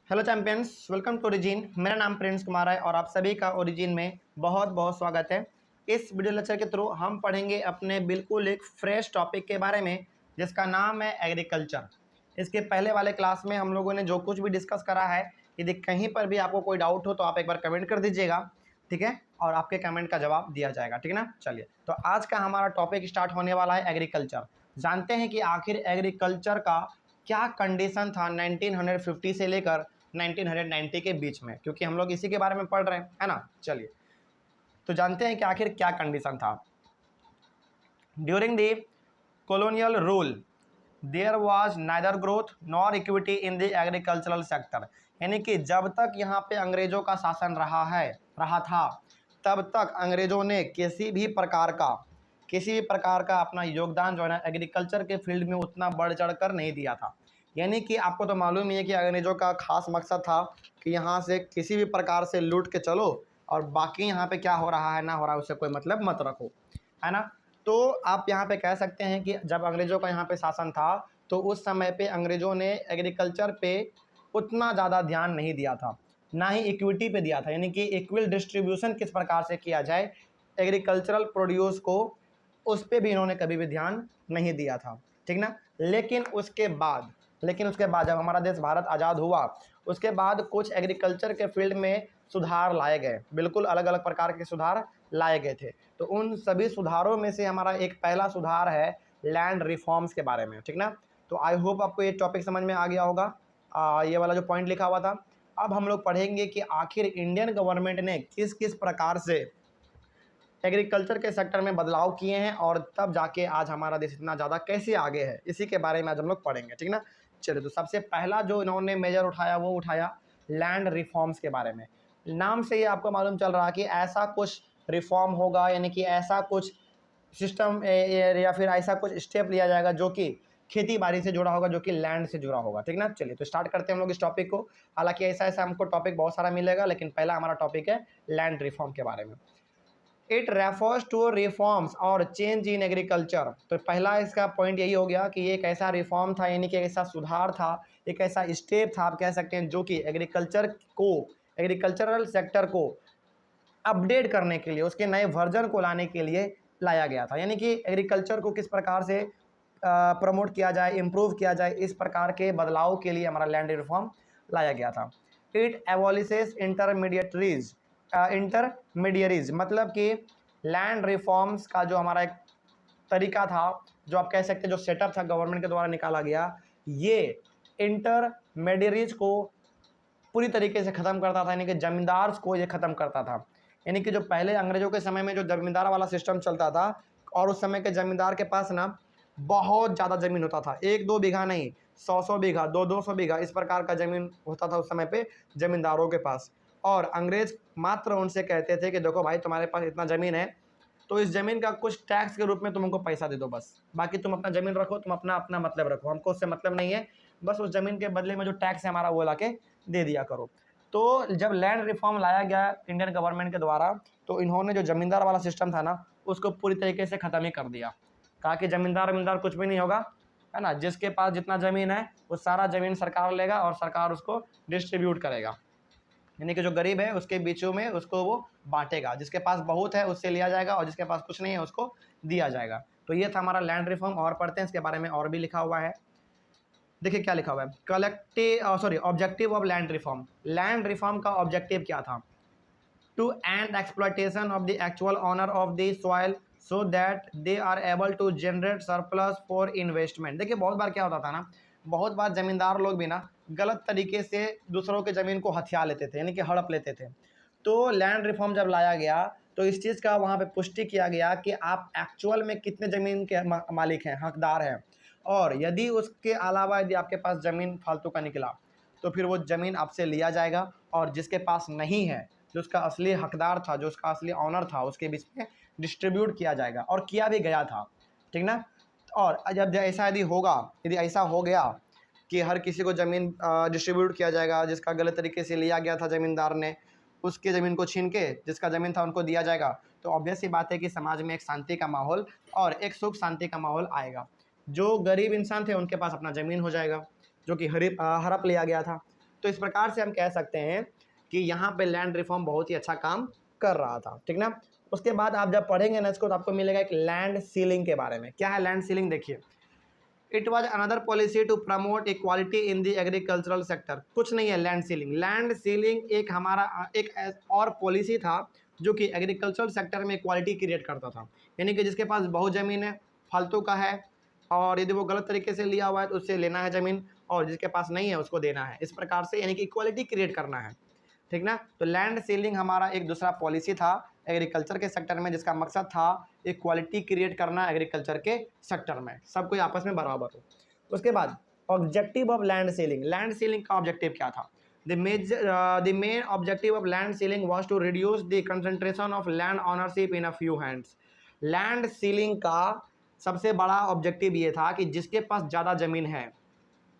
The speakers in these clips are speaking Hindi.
Hello champions, welcome to origin. मेरा नाम प्रिंस कुमार है और आप सभी का ओरिजिन में बहुत बहुत स्वागत है। इस वीडियो लेक्चर के थ्रू हम पढ़ेंगे अपने बिल्कुल एक फ्रेश टॉपिक के बारे में जिसका नाम है एग्रीकल्चर। इसके पहले वाले क्लास में हम लोगों ने जो कुछ भी डिस्कस करा है, यदि कहीं पर भी आपको कोई डाउट हो तो आप एक बार कमेंट कर दीजिएगा, ठीक है, और आपके कमेंट का जवाब दिया जाएगा, ठीक है ना। चलिए, तो आज का हमारा टॉपिक स्टार्ट होने वाला है एग्रीकल्चर। जानते हैं कि आखिर एग्रीकल्चर का क्या कंडीशन था 1950 से लेकर 1990 के बीच में, क्योंकि हम लोग इसी के बारे में पढ़ रहे हैं, है ना। चलिए, तो जानते हैं कि आखिर क्या कंडीशन था। During the colonial rule there was neither growth nor equity in the agricultural sector. यानी कि जब तक यहाँ पे अंग्रेजों का शासन रहा था, तब तक अंग्रेजों ने किसी भी प्रकार का अपना योगदान जो है ना एग्रीकल्चर के फील्ड में उतना बढ़ चढ़ कर नहीं दिया था। यानी कि आपको तो मालूम ही है कि अंग्रेजों का खास मकसद था कि यहाँ से किसी भी प्रकार से लूट के चलो और बाकी यहाँ पे क्या हो रहा है ना हो रहा है उससे कोई मतलब मत रखो, है ना। तो आप यहाँ पे कह सकते हैं कि जब अंग्रेजों का यहाँ पे शासन था तो उस समय पे अंग्रेजों ने एग्रीकल्चर पे उतना ज़्यादा ध्यान नहीं दिया था, ना ही इक्विटी पे दिया था। यानी कि इक्वल डिस्ट्रीब्यूशन किस प्रकार से किया जाए एग्रीकल्चरल प्रोड्यूस को, उस पर भी इन्होंने कभी भी ध्यान नहीं दिया था, ठीक ना। लेकिन उसके बाद जब हमारा देश भारत आज़ाद हुआ, उसके बाद कुछ एग्रीकल्चर के फील्ड में सुधार लाए गए, बिल्कुल अलग अलग प्रकार के सुधार लाए गए थे। तो उन सभी सुधारों में से हमारा एक पहला सुधार है लैंड रिफॉर्म्स के बारे में, ठीक ना। तो आई होप आपको ये टॉपिक समझ में आ गया होगा, ये वाला जो पॉइंट लिखा हुआ था। अब हम लोग पढ़ेंगे कि आखिर इंडियन गवर्नमेंट ने किस किस प्रकार से एग्रीकल्चर के सेक्टर में बदलाव किए हैं और तब जाके आज हमारा देश इतना ज़्यादा कैसे आगे है, इसी के बारे में आज हम लोग पढ़ेंगे, ठीक ना। चलिए, तो सबसे पहला जो इन्होंने मेजर उठाया वो उठाया लैंड रिफॉर्म्स के बारे में। नाम से ही आपको मालूम चल रहा है कि ऐसा कुछ रिफॉर्म होगा, यानी कि ऐसा कुछ सिस्टम या फिर ऐसा कुछ स्टेप लिया जाएगा जो कि खेती बाड़ी से जुड़ा होगा, जो कि लैंड से जुड़ा होगा, ठीक ना। चलिए, तो स्टार्ट करते हैं हम लोग इस टॉपिक को। हालांकि ऐसा ऐसा हमको टॉपिक बहुत सारा मिलेगा, लेकिन पहला हमारा टॉपिक है लैंड रिफॉर्म के बारे में। इट रेफर्स टू रिफॉर्म्स और चेंज इन एग्रीकल्चर। तो पहला इसका पॉइंट यही हो गया कि ये एक ऐसा रिफॉर्म था, यानी कि एक ऐसा सुधार था, एक ऐसा स्टेप था, आप कह सकते हैं, जो कि एग्रीकल्चरल सेक्टर को अपडेट करने के लिए, उसके नए वर्जन को लाने के लिए लाया गया था। यानी कि एग्रीकल्चर को किस प्रकार से प्रमोट किया जाए, इम्प्रूव किया जाए, इस प्रकार के बदलाव के लिए हमारा लैंड रिफॉर्म लाया गया था। इट एबॉलिशेस इंटरमीडियरीज, मतलब कि लैंड रिफॉर्म्स का जो हमारा एक तरीका था, जो आप कह सकते हैं जो सेटअप था गवर्नमेंट के द्वारा निकाला गया, ये इंटरमीडियरीज को पूरी तरीके से ख़त्म करता था, यानी कि जमींदार को ये ख़त्म करता था। यानी कि जो पहले अंग्रेजों के समय में जो जमींदार वाला सिस्टम चलता था, और उस समय के जमींदार के पास ना बहुत ज़्यादा ज़मीन होता था, 1-2 बीघा नहीं, 100-100 बीघा, 200-200 बीघा, इस प्रकार का ज़मीन होता था उस समय पे जमींदारों के पास। और अंग्रेज मात्र उनसे कहते थे कि देखो भाई, तुम्हारे पास इतना ज़मीन है, तो इस ज़मीन का कुछ टैक्स के रूप में तुम हमको पैसा दे दो बस, बाकी तुम अपना ज़मीन रखो, तुम अपना अपना मतलब रखो, हमको उससे मतलब नहीं है, बस उस ज़मीन के बदले में जो टैक्स है हमारा वो ला के दे दिया करो। तो जब लैंड रिफॉर्म लाया गया इंडियन गवर्नमेंट के द्वारा, तो इन्होंने जो ज़मींदार वाला सिस्टम था ना, उसको पूरी तरीके से ख़त्म ही कर दिया। कहा कि ज़मींदार कुछ भी नहीं होगा, है ना, जिसके पास जितना ज़मीन है वो सारा ज़मीन सरकार लेगा और सरकार उसको डिस्ट्रीब्यूट करेगा। यानी कि जो गरीब है उसके बीचों में उसको वो बांटेगा, जिसके पास बहुत है उससे लिया जाएगा और जिसके पास कुछ नहीं है उसको दिया जाएगा। तो ये था हमारा लैंड रिफॉर्म। और पढ़ते हैं इसके बारे में, और भी लिखा हुआ है। देखिए क्या लिखा हुआ है, objective of land reform. Land reform का ऑब्जेक्टिव क्या था? To end exploitation of the actual owner of the soil so that they are able to generate surplus for investment. देखिए, बहुत बार क्या होता था ना, बहुत बार जमींदार लोग भी ना गलत तरीके से दूसरों के ज़मीन को हथिया लेते थे, यानी कि हड़प लेते थे। तो लैंड रिफॉर्म जब लाया गया तो इस चीज़ का वहाँ पे पुष्टि किया गया कि आप एक्चुअल में कितने ज़मीन के मालिक हैं, हकदार हैं, और यदि उसके अलावा यदि आपके पास ज़मीन फालतू का निकला तो फिर वो ज़मीन आपसे लिया जाएगा, और जिसके पास नहीं है, जो उसका असली हकदार था, जो उसका असली ऑनर था, उसके बीच में डिस्ट्रीब्यूट किया जाएगा, और किया भी गया था, ठीक ना। और जब यदि ऐसा हो गया कि हर किसी को ज़मीन डिस्ट्रीब्यूट किया जाएगा, जिसका गलत तरीके से लिया गया था ज़मींदार ने, उसके ज़मीन को छीन के जिसका ज़मीन था उनको दिया जाएगा, तो ऑब्वियस सी बात है कि समाज में एक शांति का माहौल और एक सुख शांति का माहौल आएगा। जो गरीब इंसान थे उनके पास अपना ज़मीन हो जाएगा जो कि हड़प लिया गया था, तो इस प्रकार से हम कह सकते हैं कि यहाँ पे लैंड रिफॉर्म बहुत ही अच्छा काम कर रहा था, ठीक ना। उसके बाद आप जब पढ़ेंगे ना इसको तो आपको मिलेगा एक लैंड सीलिंग के बारे में। क्या है लैंड सीलिंग, देखिए, it was another policy to promote equality in the agricultural sector. कुछ नहीं है लैंड सीलिंग, लैंड सीलिंग एक हमारा एक और पॉलिसी था जो कि एग्रीकल्चरल सेक्टर में इक्वालिटी क्रिएट करता था। यानी कि जिसके पास बहुत ज़मीन है, फालतू का है, और यदि वो गलत तरीके से लिया हुआ है तो उससे लेना है ज़मीन, और जिसके पास नहीं है उसको देना है। इस प्रकार से यानी कि इक्वालिटी क्रिएट करना है, ठीक ना। तो लैंड सीलिंग हमारा एक दूसरा पॉलिसी था एग्रीकल्चर के सेक्टर में, जिसका मकसद था इक्वालिटी क्रिएट करना एग्रीकल्चर के सेक्टर में, सब कोई आपस में बराबर हो। उसके बाद objective of land ceiling, land ceiling का ऑब्जेक्टिव क्या था? The main objective of land ceiling was to reduce the concentration of land ownership in a few hands. Land ceiling का सबसे बड़ा ऑब्जेक्टिव ये था कि जिसके पास ज़्यादा ज़मीन है,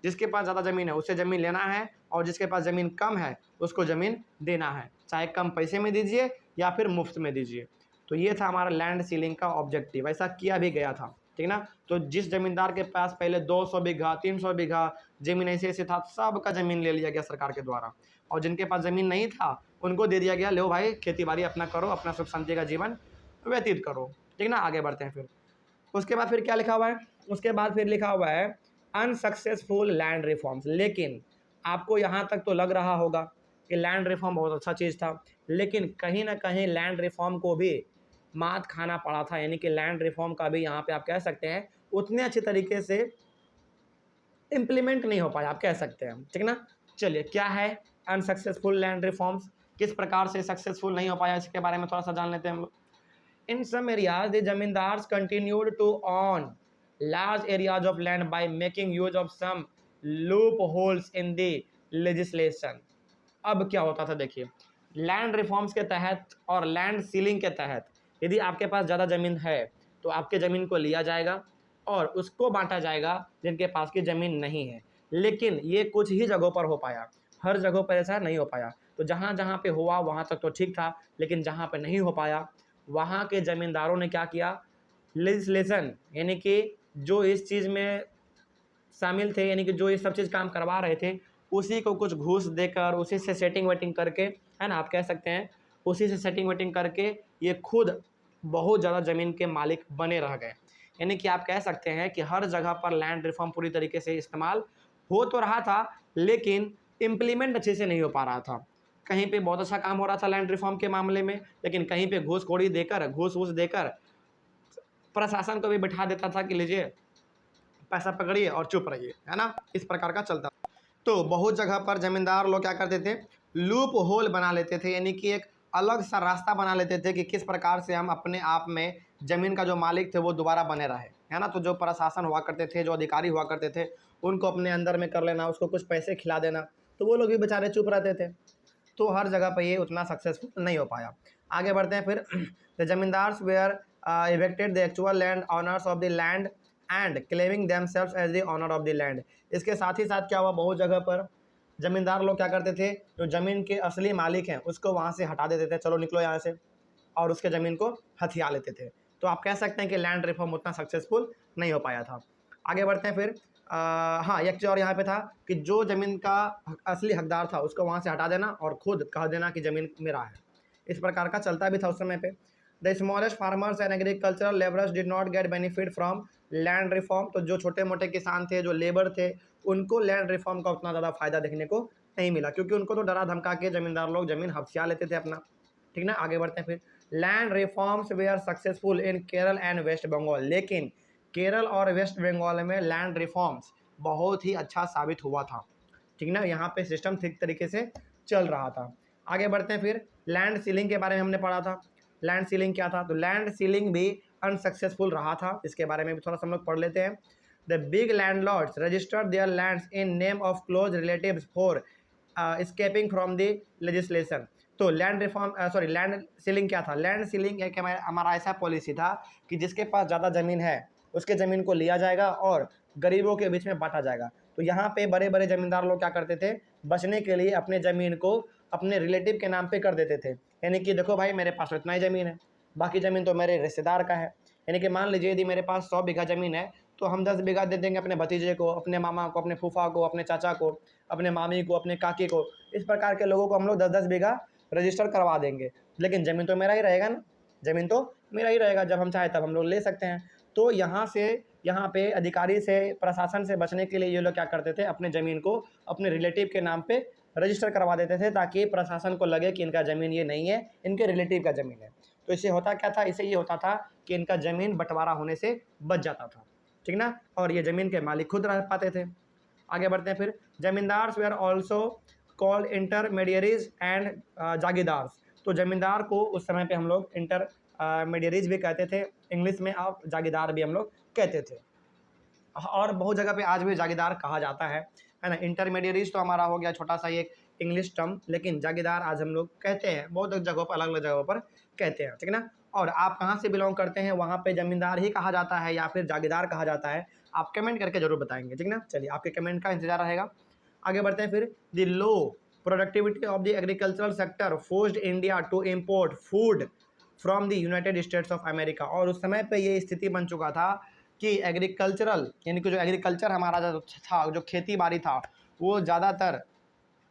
जिसके पास ज़्यादा ज़मीन है उससे ज़मीन लेना है, और जिसके पास ज़मीन कम है उसको ज़मीन देना है, चाहे कम पैसे में दीजिए या फिर मुफ्त में दीजिए। तो ये था हमारा लैंड सीलिंग का ऑब्जेक्टिव, ऐसा किया भी गया था, ठीक ना। तो जिस ज़मींदार के पास पहले 200 बीघा 300 बीघा ज़मीन ऐसे ऐसे था, सबका ज़मीन ले लिया गया सरकार के द्वारा, और जिनके पास ज़मीन नहीं था उनको दे दिया गया, लो भाई खेती बाड़ी अपना करो, अपना सुख शांति का जीवन व्यतीत करो, ठीक ना। आगे बढ़ते हैं फिर। उसके बाद फिर क्या लिखा हुआ है? उसके बाद फिर लिखा हुआ है अनसक्सेसफुल लैंड रिफॉर्म्स। लेकिन आपको यहाँ तक तो लग रहा होगा कि लैंड रिफॉर्म बहुत अच्छा चीज़ था, लेकिन कहीं ना कहीं लैंड रिफॉर्म को भी मात खाना पड़ा था, यानी कि लैंड रिफॉर्म का भी यहाँ पे आप कह सकते हैं उतने अच्छे तरीके से इम्प्लीमेंट नहीं हो पाया, आप कह सकते हैं, ठीक ना। चलिए, क्या है अनसक्सेसफुल लैंड रिफॉर्म्स, किस प्रकार से सक्सेसफुल नहीं हो पाया, इसके बारे में थोड़ा सा जान लेते हैं हम लोग। In some areas, the zamindars continued to own large areas of land by making use of some loopholes in the legislation. अब क्या होता था, देखिए, लैंड रिफॉर्म्स के तहत और लैंड सीलिंग के तहत यदि आपके पास ज़्यादा ज़मीन है तो आपके ज़मीन को लिया जाएगा और उसको बांटा जाएगा जिनके पास की ज़मीन नहीं है। लेकिन ये कुछ ही जगहों पर हो पाया, हर जगहों पर ऐसा नहीं हो पाया। तो जहाँ जहाँ पे हुआ वहाँ तक तो ठीक था, लेकिन जहाँ पे नहीं हो पाया वहाँ के ज़मींदारों ने क्या किया, लेजिस्लेशन, यानी कि जो इस चीज़ में शामिल थे, यानी कि जो ये सब चीज़ काम करवा रहे थे, उसी को कुछ घूस देकर, उसी से सेटिंग वेटिंग करके, है ना, आप कह सकते हैं उसी से सेटिंग वेटिंग करके ये खुद बहुत ज़्यादा ज़मीन के मालिक बने रह गए। यानी कि आप कह सकते हैं कि हर जगह पर लैंड रिफॉर्म पूरी तरीके से इस्तेमाल हो तो रहा था, लेकिन इम्प्लीमेंट अच्छे से नहीं हो पा रहा था। कहीं पे बहुत अच्छा काम हो रहा था लैंड रिफॉर्म के मामले में, लेकिन कहीं पे घूसखोरी देकर, घूस वूस देकर प्रशासन को भी बिठा देता था कि लीजिए पैसा पकड़िए और चुप रहिए, है ना, इस प्रकार का चलता। तो बहुत जगह पर ज़मींदार लोग क्या करते थे, लूप होल बना लेते थे, यानी कि एक अलग सा रास्ता बना लेते थे कि किस प्रकार से हम अपने आप में ज़मीन का जो मालिक थे वो दोबारा बने रहे, है ना। तो जो प्रशासन हुआ करते थे, जो अधिकारी हुआ करते थे, उनको अपने अंदर में कर लेना, उसको कुछ पैसे खिला देना, तो वो लोग भी बेचारे चुप रहते थे। तो हर जगह पर ये उतना सक्सेसफुल नहीं हो पाया। आगे बढ़ते हैं फिर। The zamindars were evicted the actual land owners of the land and claiming themselves as the owner of the land. इसके साथ ही साथ क्या हुआ, बहुत जगह पर ज़मींदार लोग क्या करते थे, जो ज़मीन के असली मालिक हैं उसको वहाँ से हटा देते थे, चलो निकलो यहाँ से, और उसके ज़मीन को हथिया लेते थे। तो आप कह सकते हैं कि लैंड रिफॉर्म उतना सक्सेसफुल नहीं हो पाया था। आगे बढ़ते हैं फिर। हाँ, एक चीज़ और यहाँ पे था कि जो ज़मीन का असली हकदार था उसको वहाँ से हटा देना और खुद कह देना कि ज़मीन मेरा है। इस प्रकार का चलता भी था उस समय पे। The smallest farmers and agricultural labourers did not get benefit from land reform. तो जो छोटे मोटे किसान थे, जो लेबर थे, उनको लैंड रिफॉर्म का उतना ज़्यादा फायदा देखने को नहीं मिला, क्योंकि उनको तो डरा धमका के ज़मींदार लोग ज़मीन हथिया लेते थे अपना, ठीक ना। आगे बढ़ते हैं फिर। Land reforms they are successful in Kerala and West Bengal. लेकिन केरल और वेस्ट बंगाल में लैंड रिफॉर्म्स बहुत ही अच्छा साबित हुआ था, ठीक ना। यहाँ पे सिस्टम ठीक तरीके से चल रहा था। आगे बढ़ते हैं फिर। लैंड सीलिंग के बारे में हमने पढ़ा था। लैंड सीलिंग क्या था, तो लैंड सीलिंग भी अनसक्सेसफुल रहा था, इसके बारे में भी थोड़ा सा हम लोग पढ़ लेते हैं। The big landlords registered there lands in name of close relatives for escaping from the legislation. तो लैंड रिफॉर्म लैंड सीलिंग क्या था, लैंड सीलिंग एक हमारा ऐसा पॉलिसी था कि जिसके पास ज़्यादा ज़मीन है उसके ज़मीन को लिया जाएगा और गरीबों के बीच में बांटा जाएगा। तो यहाँ पे बड़े बड़े ज़मींदार लोग क्या करते थे, बचने के लिए अपने ज़मीन को अपने रिलेटिव के नाम पे कर देते थे, यानी कि देखो भाई मेरे पास तो इतना ही ज़मीन है, बाकी ज़मीन तो मेरे रिश्तेदार का है। यानी कि मान लीजिए यदि मेरे पास 100 बीघा ज़मीन है तो हम 10 बीघा दे देंगे अपने भतीजे को, अपने मामा को, अपने फूफा को, अपने चाचा को, अपने मामी को, अपने काकी को। इस प्रकार के लोगों को हम लोग 10-10 बीघा रजिस्टर करवा देंगे। लेकिन ज़मीन तो मेरा ही रहेगा ना, ज़मीन तो मेरा ही रहेगा, जब हम चाहे तब हम लोग ले सकते हैं। तो यहाँ से यहाँ पे अधिकारी से, प्रशासन से बचने के लिए ये लोग क्या करते थे, अपने ज़मीन को अपने रिलेटिव के नाम पे रजिस्टर करवा देते थे, ताकि प्रशासन को लगे कि इनका ज़मीन ये नहीं है, इनके रिलेटिव का ज़मीन है। तो इससे होता क्या था, इससे ये होता था कि इनका ज़मीन बंटवारा होने से बच जाता था, ठीक ना, और ये ज़मीन के मालिक खुद रह पाते थे। आगे बढ़ते हैं फिर। Zamindars were also called intermediaries and jagirdars. तो ज़मींदार को उस समय पे हम लोग इंटरमीडियरीज भी कहते थे, इंग्लिश में, और जागीरदार भी हम लोग कहते थे। और बहुत जगह पे आज भी जागीरदार कहा जाता है ना। इंटरमीडियरीज तो हमारा हो गया छोटा सा एक इंग्लिश टर्म, लेकिन जागीरदार आज हम लोग कहते हैं, बहुत जगहों पर, अलग अलग जगहों पर कहते हैं, ठीक ना। और आप कहाँ से बिलोंग करते हैं, वहाँ पे जमींदार ही कहा जाता है या फिर जागीरदार कहा जाता है, आप कमेंट करके जरूर बताएंगे, ठीक ना। चलिए, आपके कमेंट का इंतजार रहेगा। आगे बढ़ते हैं फिर। The low productivity of the agricultural sector forced India to import food from the United States of America. और उस समय पे ये स्थिति बन चुका था कि एग्रीकल्चरल, यानी कि जो एग्रीकल्चर हमारा जो था, जो खेती बाड़ी था, वो ज़्यादातर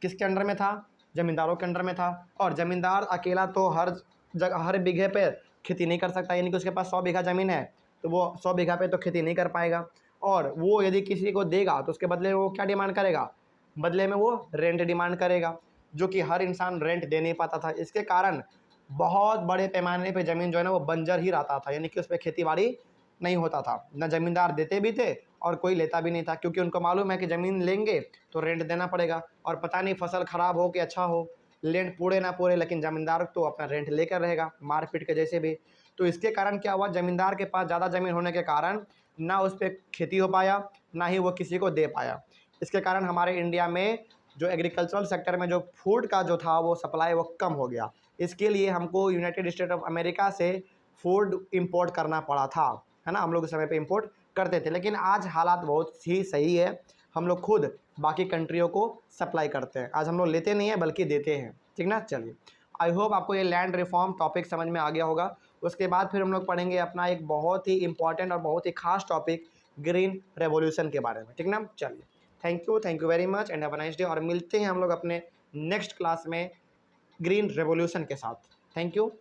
किसके अंडर में था, ज़मींदारों के अंडर में था। और ज़मींदार अकेला तो हर जगह, हर बीघे पे खेती नहीं कर सकता, यानी कि उसके पास 100 बीघा ज़मीन है तो वो 100 बीघा पे तो खेती नहीं कर पाएगा। और वो यदि किसी को देगा तो उसके बदले में वो क्या डिमांड करेगा, बदले में वो रेंट डिमांड करेगा, जो कि हर इंसान रेंट दे नहीं पाता था। इसके कारण बहुत बड़े पैमाने पे ज़मीन जो है ना वो बंजर ही रहता था, यानी कि उस पर खेती बाड़ी नहीं होता था। न ज़मींदार देते भी थे और कोई लेता भी नहीं था, क्योंकि उनको मालूम है कि ज़मीन लेंगे तो रेंट देना पड़ेगा, और पता नहीं फसल ख़राब हो कि अच्छा हो, रेंट पूरे ना पूरे, लेकिन ज़मींदार तो अपना रेंट लेकर रहेगा, मार पीट के जैसे भी। तो इसके कारण क्या हुआ, ज़मींदार के पास ज़्यादा ज़मीन होने के कारण ना उस पर खेती हो पाया, ना ही वो किसी को दे पाया। इसके कारण हमारे इंडिया में जो एग्रीकल्चरल सेक्टर में जो फूड का जो था वो सप्लाई वो कम हो गया। इसके लिए हमको यूनाइटेड स्टेट ऑफ अमेरिका से फूड इंपोर्ट करना पड़ा था, है ना। हम लोग उस समय पे इंपोर्ट करते थे, लेकिन आज हालात बहुत ही सही है, हम लोग खुद बाकी कंट्रियों को सप्लाई करते हैं। आज हम लोग लेते नहीं हैं बल्कि देते हैं, ठीक ना। चलिए, आई होप आपको ये लैंड रिफॉर्म टॉपिक समझ में आ गया होगा। उसके बाद फिर हम लोग पढ़ेंगे अपना एक बहुत ही इंपॉर्टेंट और बहुत ही खास टॉपिक, ग्रीन रेवोल्यूशन के बारे में, ठीक ना। चलिए, thank you very much and have a nice day, और मिलते हैं हम लोग अपने नेक्स्ट क्लास में ग्रीन रेवोल्यूशन के साथ। Thank you.